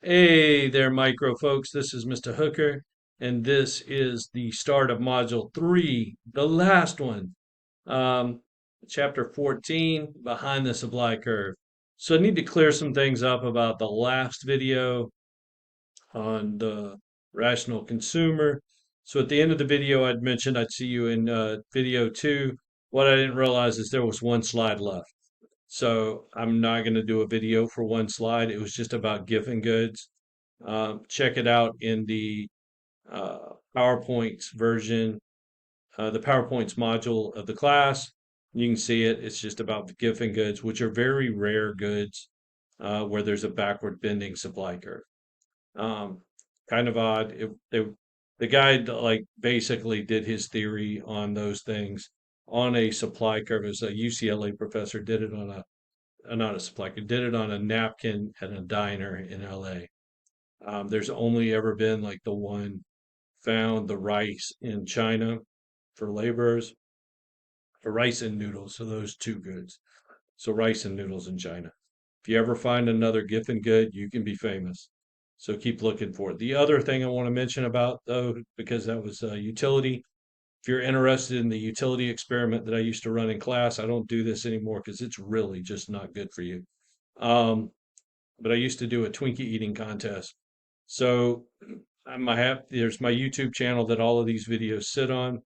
Hey there, micro folks. This is Mr. Hooker, and this is the start of Module 3, the last one. Um, Chapter 14, Behind the Supply Curve. So I need to clear some things up about the last video on the rational consumer. So at the end of the video, I'd mentioned I'd see you in video 2. What I didn't realize is there was one slide left. So I'm not going to do a video for one slide. It was just about gift goods. Check it out in the PowerPoints version, the PowerPoints module of the class. You can see it. It's just about the gift goods, which are very rare goods where there's a backward bending supply curve. Um, Kind of odd. The guy like basically did his theory on those things on a supply curve. It was a UCLA professor did it on not a supply curve, did it on a napkin at a diner in LA. There's only ever been like the one found the rice in China for laborers, for rice and noodles. So those two goods. So rice and noodles in China. If you ever find another Giffen good, you can be famous. So keep looking for it. The other thing I want to mention about though, because that was utility. If you're interested in the utility experiment that I used to run in class, I don't do this anymore because it's really just not good for you. But I used to do a Twinkie eating contest. So there's my YouTube channel that all of these videos sit on.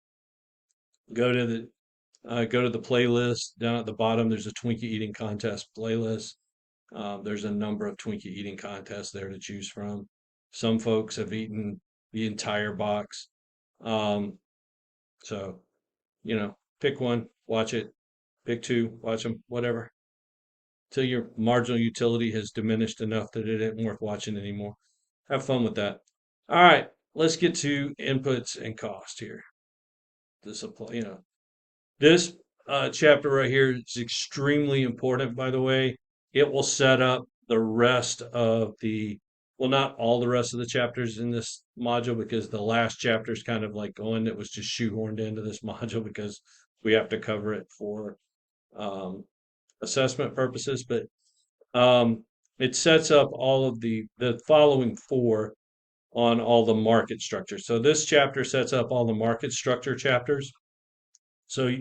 Go to the playlist down at the bottom. There's a Twinkie eating contest playlist. There's a number of Twinkie eating contests there to choose from. Some folks have eaten the entire box. Um, so pick one, watch it. Pick two, watch them, whatever, till your marginal utility has diminished enough that it isn't worth watching anymore. Have fun with that. All right, let's get to inputs and cost here. The supply, this chapter right here is extremely important, by the way. It will set up the rest of well, not all the rest of the chapters in this module because the last chapter is kind of like one that was just shoehorned into this module because we have to cover it for um, assessment purposes. But um, it sets up all of the following four on all the market structure. So this chapter sets up all the market structure chapters. So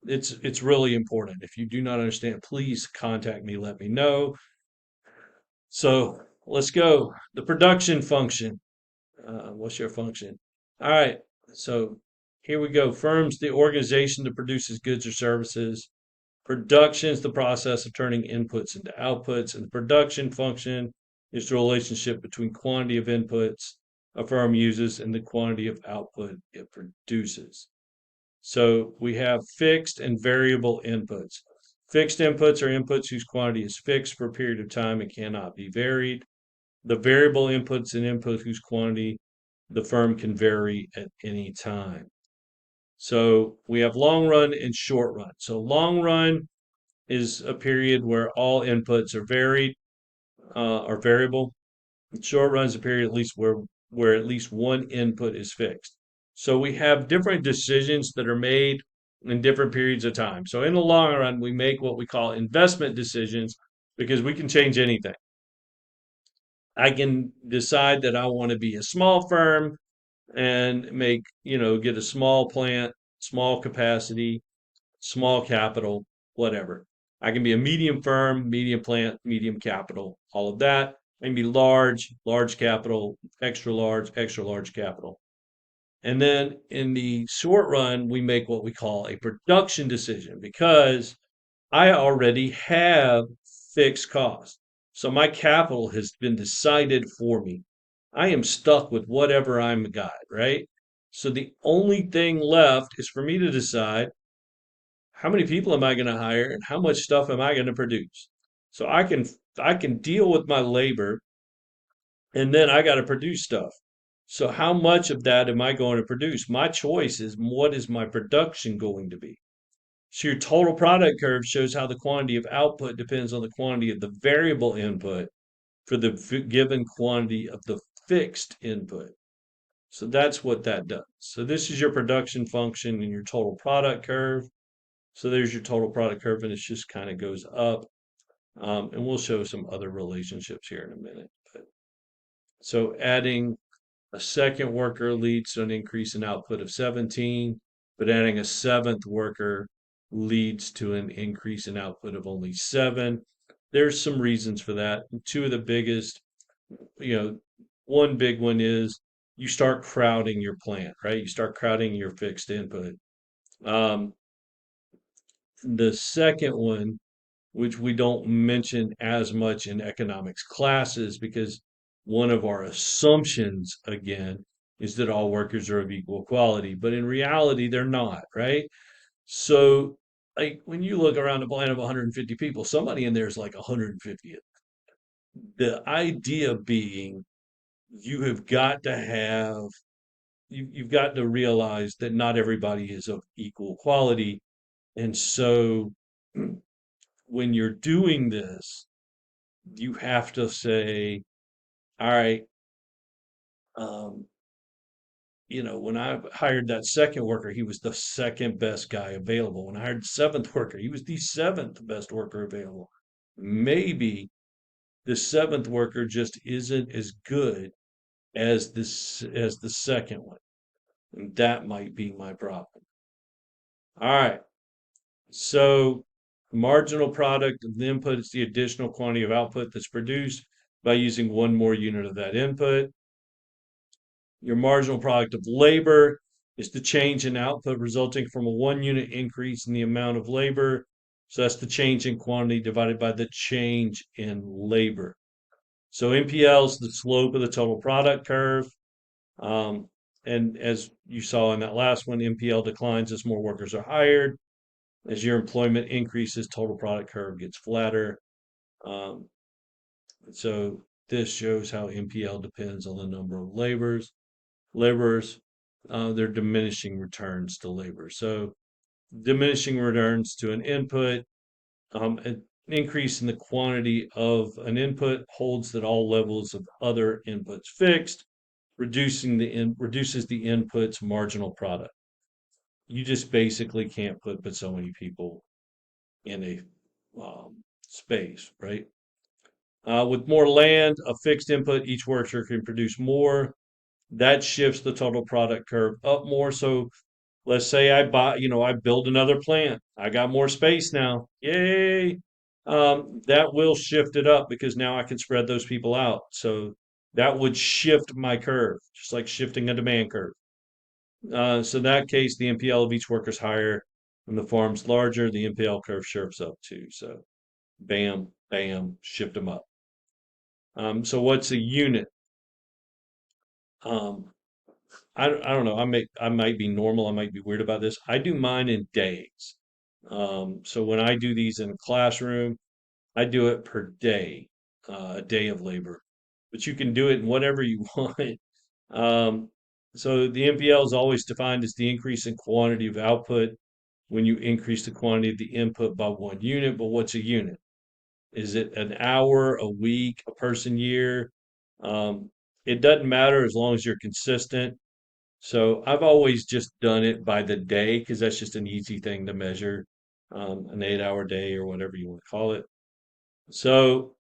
it's really important. If you do not understand, please contact me, let me know. So let's go. The production function. What's your function? All right. So here we go. Firms, the organization that produces goods or services. Production is the process of turning inputs into outputs, and the production function is the relationship between quantity of inputs a firm uses and the quantity of output it produces. So we have fixed and variable inputs. Fixed inputs are inputs whose quantity is fixed for a period of time and cannot be varied. The variable inputs and inputs whose quantity the firm can vary at any time. So we have long run and short run. So long run is a period where all inputs are are variable. Short run is a period at least where at least one input is fixed. So we have different decisions that are made in different periods of time. So in the long run, we make what we call investment decisions because we can change anything. I can decide that I want to be a small firm and get a small plant, small capacity, small capital, whatever. I can be a medium firm, medium plant, medium capital, all of that. I can be large, large capital, extra large capital. And then in the short run, we make what we call a production decision because I already have fixed costs. So my capital has been decided for me. I am stuck with whatever I'm got, right? So the only thing left is for me to decide how many people am I going to hire and how much stuff am I going to produce. So I can deal with my labor and then I got to produce stuff. So how much of that am I going to produce? My choice is what is my production going to be? So your total product curve shows how the quantity of output depends on the quantity of the variable input for the given quantity of the fixed input. So that's what that does. So this is your production function and your total product curve. So there's your total product curve, and it just kind of goes up. And we'll show some other relationships here in a minute. So adding a second worker leads to an increase in output of 17, but adding a seventh worker leads to an increase in output of only 7. There's some reasons for that. Two of the biggest, you know, one big one is you start crowding your plant, right? You start crowding your fixed input. Um, the second one, which we don't mention as much in economics classes because one of our assumptions, again, is that all workers are of equal quality. But in reality, they're not, right? So, like when you look around a plant of 150 people, somebody in there is like 150th. The idea being you have got to have, you've got to realize that not everybody is of equal quality. And so when you're doing this, you have to say, all right, um, when I hired that second worker, he was the second best guy available. When I hired the seventh worker, he was the seventh best worker available. Maybe the seventh worker just isn't as good as the second one. And that might be my problem. All right. So marginal product of the input is the additional quantity of output that's produced by using one more unit of that input. Your marginal product of labor is the change in output resulting from a 1 unit increase in the amount of labor. So that's the change in quantity divided by the change in labor. So NPL is the slope of the total product curve. Um, and as you saw in that last one, NPL declines as more workers are hired. As your employment increases, total product curve gets flatter. Um, so this shows how NPL depends on the number of laborers, they're diminishing returns to labor. So diminishing returns to an input, an increase in the quantity of an input holds that all levels of other inputs fixed, reduces the input's marginal product. You just basically can't put but so many people in a space, right? With more land, a fixed input, each worker can produce more. That shifts the total product curve up more. So let's say I build another plant. I got more space now. Yay. That will shift it up because now I can spread those people out. So that would shift my curve, just like shifting a demand curve. So in that case, the NPL of each worker is higher. When the farm's larger, the NPL curve shifts up too. So bam, bam, shift them up. So what's a unit? Um, I don't know. I might be normal. I might be weird about this. I do mine in days. So when I do these in a classroom, I do it per day, a day of labor. But you can do it in whatever you want. Um, so the NPL is always defined as the increase in quantity of output when you increase the quantity of the input by 1 unit. But what's a unit? Is it an hour, a week, a person year? Um, it doesn't matter as long as you're consistent. So I've always just done it by the day because that's just an easy thing to measure, an 8 hour day or whatever you want to call it. So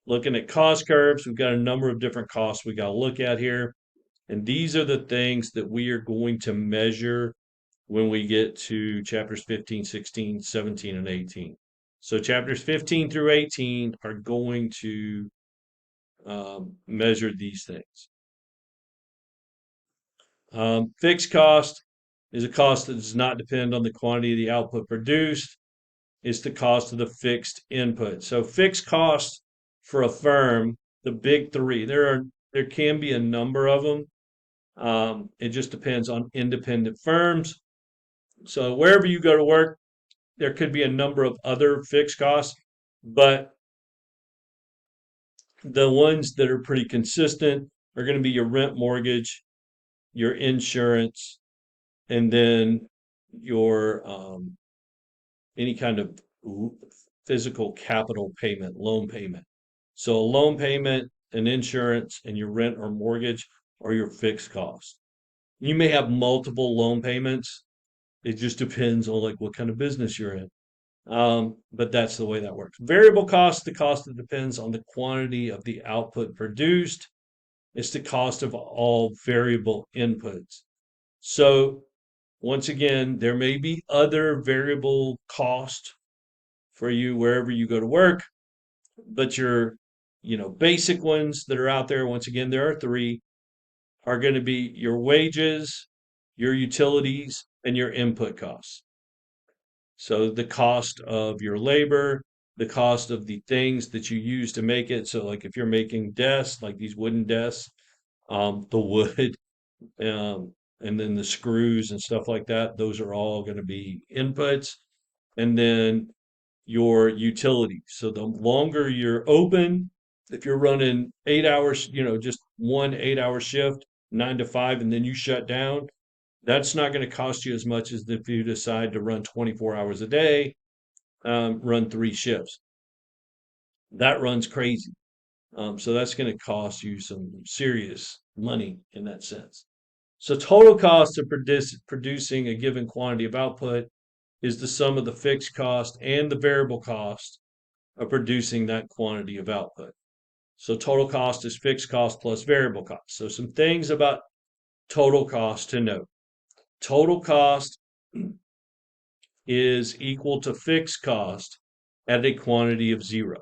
looking at cost curves, we've got a number of different costs we got to look at here. And these are the things that we are going to measure when we get to chapters 15, 16, 17, and 18. So chapters 15 through 18 are going to measure these things. Fixed cost is a cost that does not depend on the quantity of the output produced. It's the cost of the fixed input. So fixed cost for a firm, the big three, there can be a number of them. It just depends on independent firms. So wherever you go to work, there could be a number of other fixed costs, but the ones that are pretty consistent are going to be your rent, mortgage, your insurance, and then your any kind of physical capital payment, loan payment. So a loan payment, an insurance, and your rent or mortgage are your fixed costs. You may have multiple loan payments. It just depends on like what kind of business you're in. But that's the way that works. Variable cost, the cost that depends on the quantity of the output produced. It's the cost of all variable inputs. So once again, there may be other variable cost for you wherever you go to work, but your, basic ones that are out there, once again, there are three, are going to be your wages, your utilities, and your input costs. So the cost of your labor, the cost of the things that you use to make it. So like if you're making desks, like these wooden desks, the wood, and then the screws and stuff like that, those are all going to be inputs. And then your utilities. So the longer you're open, if you're running 8 hours, just one 8 hour shift, 9 to 5, and then you shut down, that's not going to cost you as much as if you decide to run 24 hours a day, run 3 shifts. That runs crazy. So that's going to cost you some serious money in that sense. So total cost of producing a given quantity of output is the sum of the fixed cost and the variable cost of producing that quantity of output. So total cost is fixed cost plus variable cost. So some things about total cost to note. Total cost is equal to fixed cost at a quantity of 0.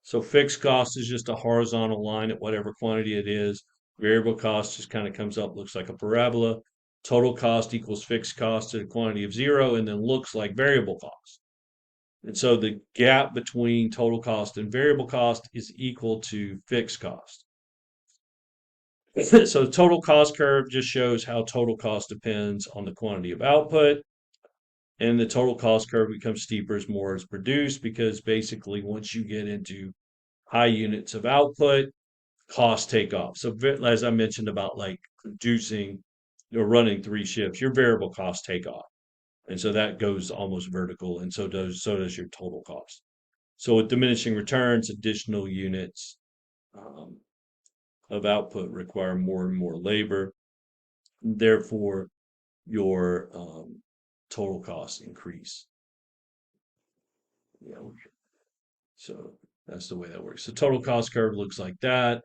So fixed cost is just a horizontal line at whatever quantity it is. Variable cost just kind of comes up, looks like a parabola. Total cost equals fixed cost at a quantity of 0 and then looks like variable cost. And so the gap between total cost and variable cost is equal to fixed cost. So the total cost curve just shows how total cost depends on the quantity of output. And the total cost curve becomes steeper as more is produced because basically once you get into high units of output, costs take off. So as I mentioned about like producing or running 3 shifts, your variable costs take off. And so that goes almost vertical, and so does your total cost. So with diminishing returns, additional units um, of output require more and more labor. Therefore, your total costs increase. Yeah. So that's the way that works. The total cost curve looks like that.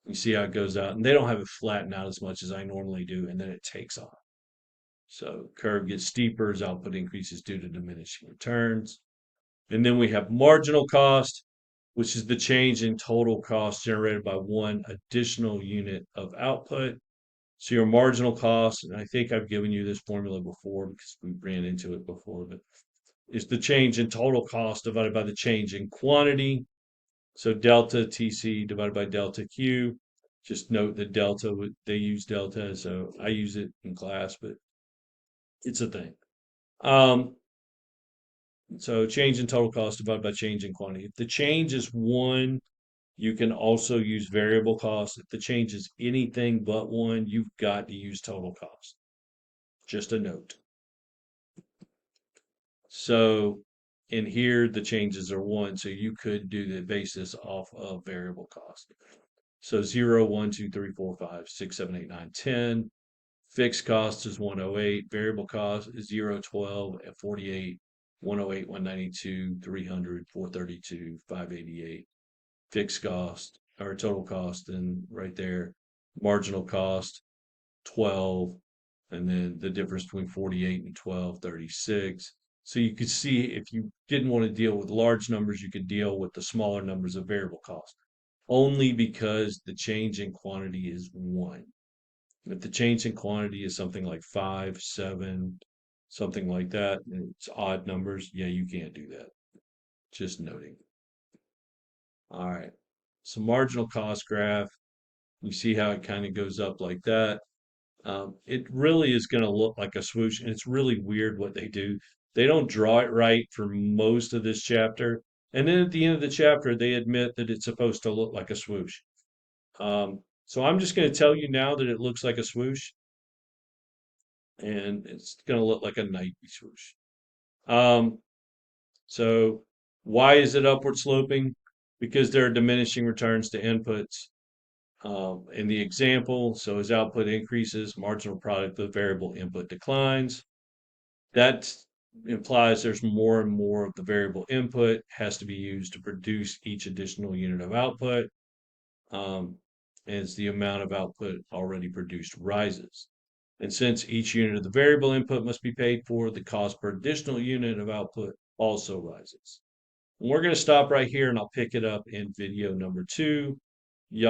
You see how it goes out, and they don't have it flattened out as much as I normally do, and then it takes off. So curve gets steeper as output increases due to diminishing returns. And then we have marginal cost, which is the change in total cost generated by one additional unit of output. So your marginal cost, and I think I've given you this formula before because we ran into it before, but is the change in total cost divided by the change in quantity. So delta TC divided by delta Q. Just note that delta, they use delta, so I use it in class, but it's a thing. So change in total cost divided by change in quantity. If the change is 1, you can also use variable cost. If the change is anything but 1, you've got to use total cost. Just a note. So in here, the changes are 1, so you could do the basis off of variable cost. So 0, 1, 2, 3, 4, 5, 6, 7, 8, 9, 10. Fixed cost is 108. Variable cost is 0, 12, 48, 108, 192, 300, 432, 588. Fixed cost or total cost, and right there, marginal cost 12, and then the difference between 48 and 12, 36. So you could see if you didn't want to deal with large numbers, you could deal with the smaller numbers of variable cost, only because the change in quantity is 1. If the change in quantity is something like 5, 7, something like that, and it's odd numbers, yeah, you can't do that. Just noting. All right. So marginal cost graph, you see how it kind of goes up like that. It really is going to look like a swoosh, and it's really weird what they do. They don't draw it right for most of this chapter, and then at the end of the chapter, they admit that it's supposed to look like a swoosh. So I'm just going to tell you now that it looks like a swoosh, and it's going to look like a Nike swoosh. Um, so why is it upward sloping? Because there are diminishing returns to inputs. In the example, so as output increases, marginal product of variable input declines. That implies there's more and more of the variable input has to be used to produce each additional unit of output. Um, as the amount of output already produced rises. And since each unit of the variable input must be paid for, the cost per additional unit of output also rises. And we're going to stop right here and I'll pick it up in video number 2. Y'all